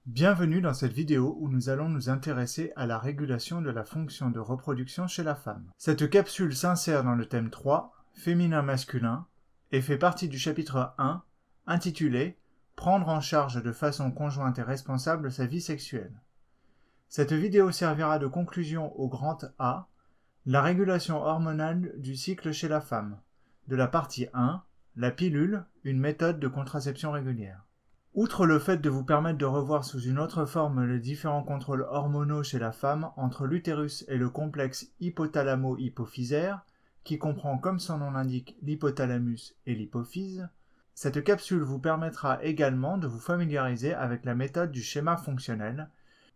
Bienvenue dans cette vidéo où nous allons nous intéresser à la régulation de la fonction de reproduction chez la femme. Cette capsule s'insère dans le thème 3, féminin-masculin, et fait partie du chapitre 1, intitulé « Prendre en charge de façon conjointe et responsable sa vie sexuelle ». Cette vidéo servira de conclusion au grand A, la régulation hormonale du cycle chez la femme, de la partie 1, la pilule, une méthode de contraception régulière. Outre le fait de vous permettre de revoir sous une autre forme les différents contrôles hormonaux chez la femme entre l'utérus et le complexe hypothalamo-hypophysaire, qui comprend comme son nom l'indique l'hypothalamus et l'hypophyse, cette capsule vous permettra également de vous familiariser avec la méthode du schéma fonctionnel,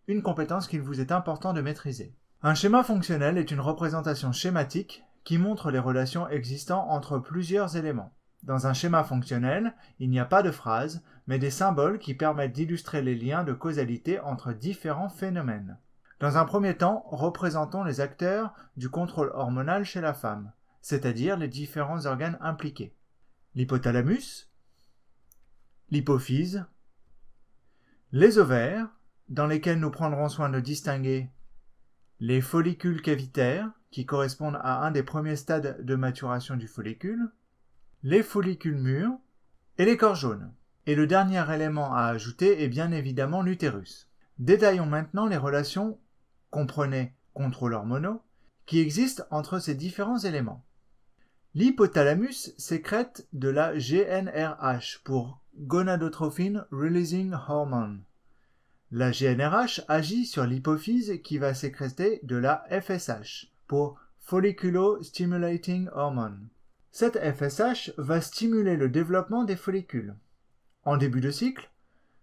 une compétence qu'il vous est important de maîtriser. Un schéma fonctionnel est une représentation schématique qui montre les relations existant entre plusieurs éléments. Dans un schéma fonctionnel, il n'y a pas de phrase, mais des symboles qui permettent d'illustrer les liens de causalité entre différents phénomènes. Dans un premier temps, représentons les acteurs du contrôle hormonal chez la femme, c'est-à-dire les différents organes impliqués. L'hypothalamus, l'hypophyse, les ovaires, dans lesquels nous prendrons soin de distinguer les follicules cavitaires, qui correspondent à un des premiers stades de maturation du follicule, les follicules mûrs et les corps jaunes. Et le dernier élément à ajouter est bien évidemment l'utérus. Détaillons maintenant les relations, comprenez contrôles hormonaux, qui existent entre ces différents éléments. L'hypothalamus sécrète de la GnRH pour Gonadotrophin Releasing Hormone. La GnRH agit sur l'hypophyse qui va sécréter de la FSH pour Folliculo-Stimulating Hormone. Cette FSH va stimuler le développement des follicules. En début de cycle,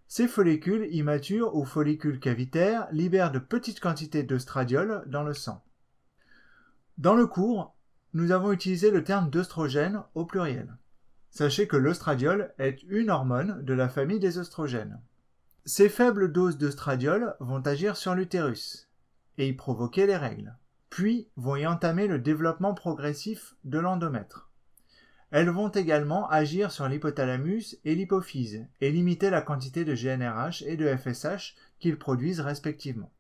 ces follicules immatures ou follicules cavitaires libèrent de petites quantités d'œstradiol dans le sang. Dans le cours, nous avons utilisé le terme d'œstrogène au pluriel. Sachez que l'œstradiol est une hormone de la famille des œstrogènes. Ces faibles doses d'œstradiol vont agir sur l'utérus et y provoquer les règles, puis vont y entamer le développement progressif de l'endomètre. Elles vont également agir sur l'hypothalamus et l'hypophyse et limiter la quantité de GnRH et de FSH qu'ils produisent respectivement.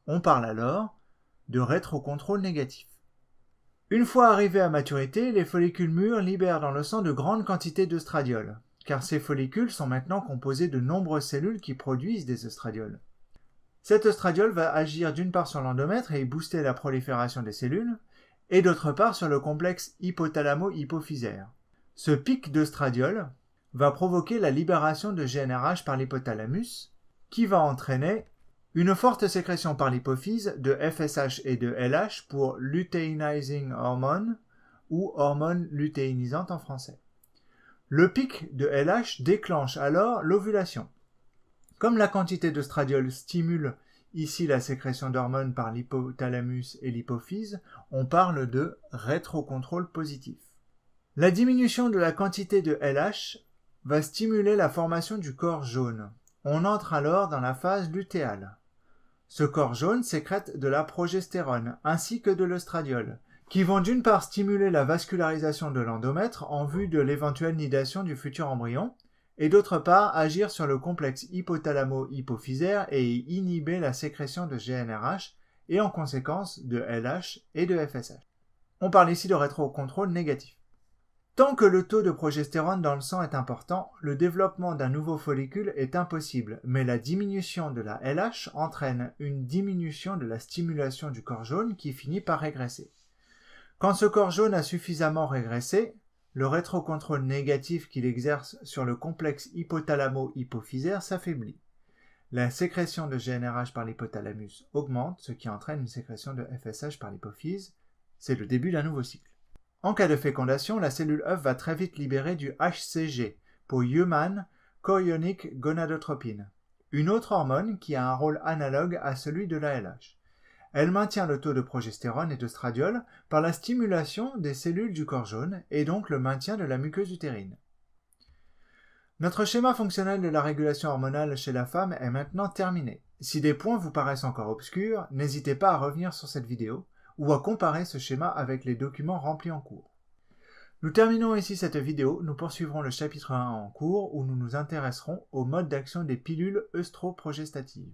On parle alors de rétrocontrôle négatif. Une fois arrivés à maturité, les follicules mûrs libèrent dans le sang de grandes quantités d'œstradiol, car ces follicules sont maintenant composés de nombreuses cellules qui produisent des œstradiols. Cet œstradiol va agir d'une part sur l'endomètre et y booster la prolifération des cellules, et d'autre part sur le complexe hypothalamo-hypophysaire. Ce pic d'œstradiol va provoquer la libération de GnRH par l'hypothalamus, qui va entraîner une forte sécrétion par l'hypophyse de FSH et de LH pour luteinizing hormone ou hormone lutéinisante en français. Le pic de LH déclenche alors l'ovulation. Comme la quantité d'œstradiol stimule ici la sécrétion d'hormones par l'hypothalamus et l'hypophyse, on parle de rétrocontrôle positif. La diminution de la quantité de LH va stimuler la formation du corps jaune. On entre alors dans la phase lutéale. Ce corps jaune sécrète de la progestérone ainsi que de l'œstradiol, qui vont d'une part stimuler la vascularisation de l'endomètre en vue de l'éventuelle nidation du futur embryon, et d'autre part agir sur le complexe hypothalamo-hypophysaire et y inhiber la sécrétion de GnRH et en conséquence de LH et de FSH. On parle ici de rétrocontrôle négatif. Tant que le taux de progestérone dans le sang est important, le développement d'un nouveau follicule est impossible, mais la diminution de la LH entraîne une diminution de la stimulation du corps jaune qui finit par régresser. Quand ce corps jaune a suffisamment régressé, le rétrocontrôle négatif qu'il exerce sur le complexe hypothalamo-hypophysaire s'affaiblit. La sécrétion de GnRH par l'hypothalamus augmente, ce qui entraîne une sécrétion de FSH par l'hypophyse. C'est le début d'un nouveau cycle. En cas de fécondation, la cellule œuf va très vite libérer du HCG pour Human Chorionic Gonadotropin, une autre hormone qui a un rôle analogue à celui de la LH. Elle maintient le taux de progestérone et d'œstradiol par la stimulation des cellules du corps jaune et donc le maintien de la muqueuse utérine. Notre schéma fonctionnel de la régulation hormonale chez la femme est maintenant terminé. Si des points vous paraissent encore obscurs, n'hésitez pas à revenir sur cette vidéo ou à comparer ce schéma avec les documents remplis en cours. Nous terminons ici cette vidéo, nous poursuivrons le chapitre 1 en cours où nous nous intéresserons au mode d'action des pilules œstroprogestatives.